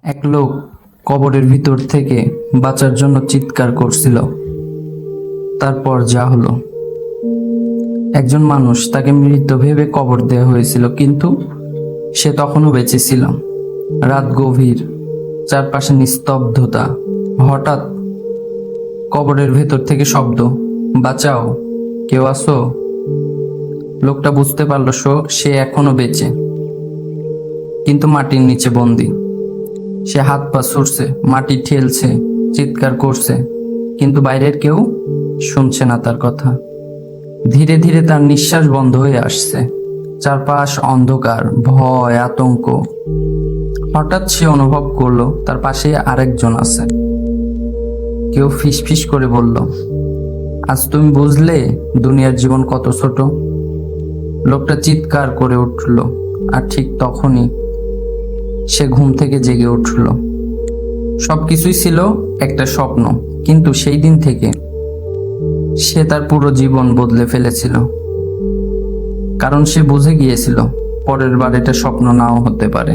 এক লোক কবরের ভিতর থেকে বাঁচার জন্য চিৎকার করছিল। তারপর যা হলো, একজন মানুষ তাকে মৃত ভেবে কবর দেওয়া হয়েছিল, কিন্তু সে তখনও বেঁচে ছিল। রাত গভীর, চারপাশে নিস্তব্ধতা। হঠাৎ কবরের ভেতর থেকে শব্দ, বাঁচাও, কেউ আসো। লোকটা বুঝতে পারল সে এখনো বেঁচে, কিন্তু মাটির নিচে বন্দি। সে হাত পা ছুড়ছে, মাটি ঠেলছে, চিৎকার করছে, কিন্তু বাইরের কেউ শুনছে না তার কথা। ধীরে ধীরে তার নিঃশ্বাস বন্ধ হয়ে আসছে। চারপাশ অন্ধকার, ভয়, আতঙ্ক। হঠাৎ সে অনুভব করলো তার পাশে আরেকজন আছে। কেউ ফিসফিস করে বলল, আজ তুমি বুঝলে দুনিয়ার জীবন কত ছোট। লোকটা চিৎকার করে উঠল, আর ঠিক তখনই সে ঘুম থেকে জেগে উঠল। সবকিছুই ছিল একটা স্বপ্ন, কিন্তু সেই দিন থেকে সে তার পুরো জীবন বদলে ফেলেছিল। কারণ সে বুঝে গিয়েছিল পরের বার এটা স্বপ্ন নাও হতে পারে।